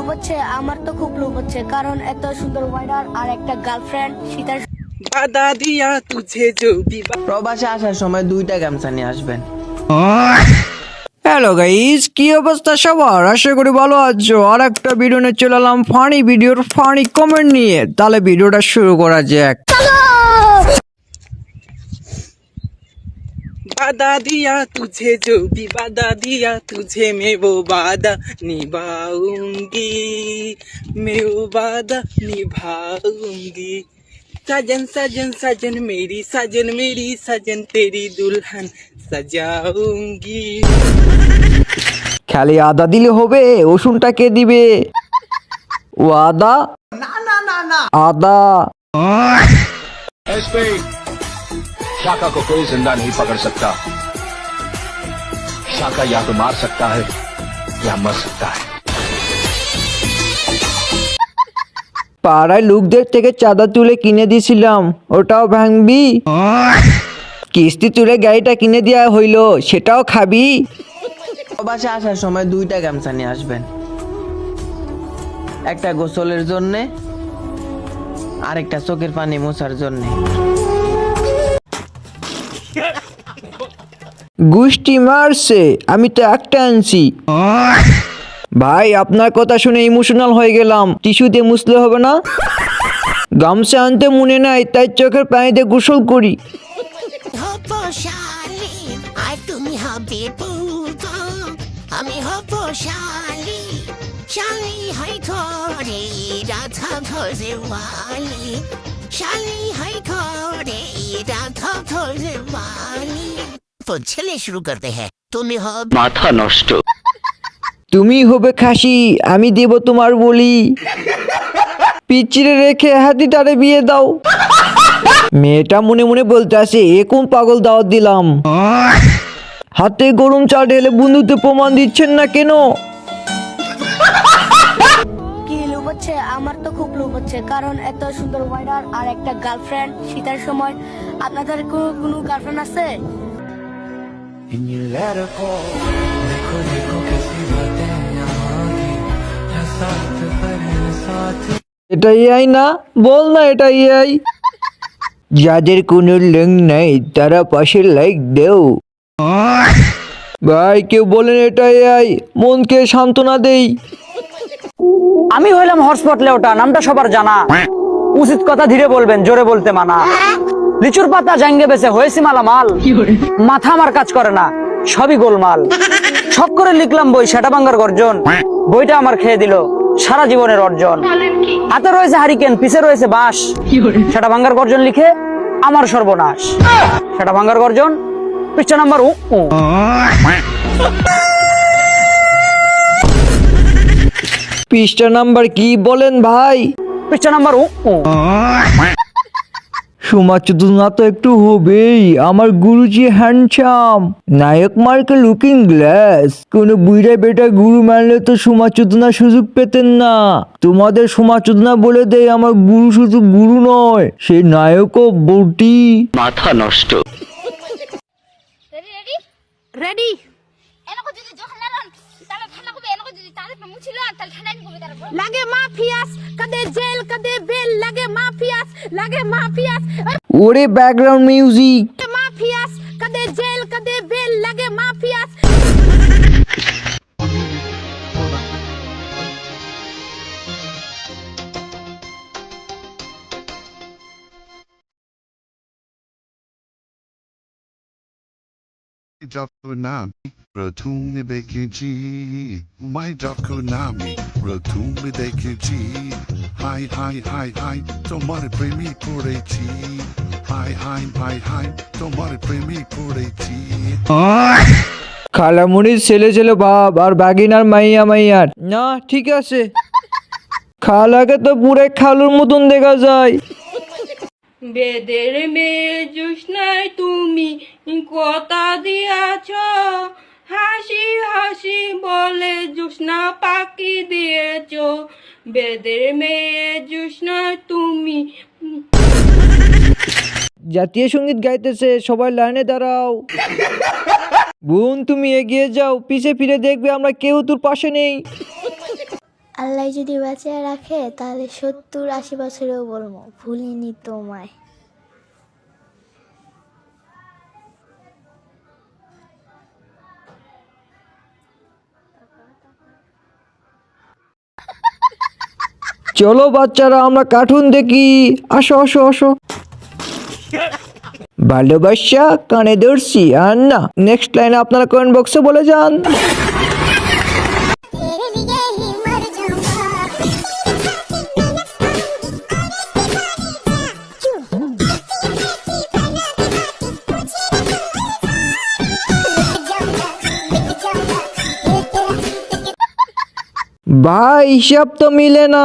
লোভ হচ্ছে, আমার তো খুব লোভ হচ্ছে, কারণ এত সুন্দর ওয়াইডার আর একটা গার্লফ্রেন্ড সীতার। বাধা দিয়া তুঝে जो विवाह। প্রবাসে আসার সময় 2টা গামছা নিয়ে আসবেন। হ্যালো গাইস, কি অবস্থা সবার? আশা করি ভালো আছো। আর একটা ভিডিও নিয়ে চলে এলাম ফানি ভিডিওর ফানি কমেন্ট নিয়ে। তাহলে ভিডিওটা শুরু করা যাক। वादा दिया तुझे जो भी वादा दिया तुझे मैं वो वादा निभाऊंगी, मैं वो वादा निभाऊंगी। सजन सजन सजन मेरी सजन तेरी दुल्हन सजाऊंगी। খালি আদা দিলে হবে? ওষুধটা কে দিবে? ও আদা না না না না আদা। शाका को कोई जिंदा नहीं पकड़ सकता। शाका या तो मार सकता है या मर सकता है। পাড়ায় লোকদের থেকে চাঁদা তুলে কিনে দিয়েছিলাম, ওটাও ভাঙবি? কিস্তি তুলে গাড়িটা কিনে দেওয়া হইলো, সেটাও খাবি? প্রবাসে আসার সময় 2টা গামছা নিয়ে আসবেন। একটা গোসলের জন্যে, আরেকটা চোখের পানি মোছার জন্যে। গুষ্টি মারছে, আমি তো একটা আনছি। ভাই আপনার কথা শুনে ইমোশনাল হয়ে গেলাম, টিস্যু দিয়ে মুছলে হবে না? গামছা আনতে মনে নাই, তাই চোখের পানিতে গোসল করি। হব শালি আর তুমি হবে পুতো, আমি হব শালি, শালি হয় ঘরে রাধা ধরে ওয়ালি, শালি হয় ঘরে রাধা ধরে ওয়ালি। तो चलिए शुरू करते हैं। तुम्हें हो माथा नष्ट। তুমি হবে খাসি, আমি দেব তোমার বলি। পিচিরে রেখে হাতিটারে বিয়ে দাও। মেয়েটা মনে মনে বলতে আসে, এ কোন পাগল দাওয়াত দিলাম। হাতে গরম চা ঢেলে বন্ধুত্ব প্রমাণ দিচ্ছেন না কেন? কি লোভ হচ্ছে, আমার তো খুব লোভ হচ্ছে, কারণ এত সুন্দর ওয়াইডার আর একটা গার্লফ্রেন্ড সীতার সময়। আপনাদের কোনো গার্লফ্রেন্ড আছে? এটা এআই না? বল না এটা এআই। যাদের কোনো লিঙ্ক নাই তারা পাশে লাইক দেও। ভাই কেউ বলেন এটা এআই, মনকে সান্ত্বনা দেই। আমি হইলাম হটস্পট লেওটা, নামটা সবার জানা। উচিত কথা ধীরে বলবেন, জোরে বলতে মানা। লিচুর পাতা জাঙ্গে বেছে হয়েছি মালামাল। মাথা আমার কাজ করে না, সবই গোলমাল। শখ করে লিখলাম বই, সেটা ভাঙ্গার গর্জন। বইটা আমার খেয়ে দিল সারা জীবনের অর্জন। হাতে রয়েছে হারিকেন, পিছে রয়েছে বাঁশ। সেটা ভাঙ্গার গর্জন লিখে আমার সর্বনাশ। সেটা ভাঙ্গার গর্জন, পৃষ্ঠা নাম্বার পৃষ্ঠা নাম্বার কি বলেন ভাই? পৃষ্ঠা নাম্বার সমাচনা তো একটু হবেই। আমার গুরুজি হ্যান্ডসাম, নায়ক মার্কে লুকিং গ্লাস। কোন বুড়া বেটা গুরু মানলে তো সমাচনা সুযোগ পেতেন না। তোমাদের সমাচনা বলে দেয়, আমার গুরু শুধু গুরু নয়, সে নায়কও বটি। माथा नष्ट। রেডি এনেকো যদি যখন লালন তাহলে ঠান্ডা কবে এনেকো যদি তারিফ মুছিল তাহলে ঠান্ডা নি কবে তারপর লাগে মাফিয়াস কদে জেল কদে বেল লাগে মাফিয়াস ওরে ব্যাকগ্রাউন্ড মিউজিক। মাফিয়াস কদে জেল কদে বেল লাগে mafias. Dokunami, Rotumi Bekinji, my Dokunami, Rotumi Bekinji, hi, tomare premi purechi, hi, tomare premi purechi. খালামুনির ছেলে ছেলে ভাব আর বাগিনার মাইয়া মাইয়ার না, ঠিক আছে। খালাকে তো পুরো খালুর মতন দেখা যায়। বেদের মেয়ে জুস্নায় তুমি কথা দিয়াছ, হাসি হাসি বলে জুস্না পাকি দিয়েছ। বেদের মেয়ে জুস্নায় তুমি। জাতীয় সঙ্গীত গাইতেছে, সবাই লাইনে দাঁড়াও। বোন তুমি এগিয়ে যাও, পিছে ফিরে দেখবে আমরা কেউ তোর পাশে নেই। আল্লাহ যদি বাঁচিয়ে রাখে তাহলে 70-80 বছরেও বলবো ভুলিনি তোমায়। চলো বাচ্চারা আমরা কার্টুন দেখি, আসো আসো আসো। ভালোবাসা কানে ধরছি আর না, নেক্সট লাইনে আপনারা কমেন্ট বক্সে বলে যান। ভাই হিসাব তো মিলে না।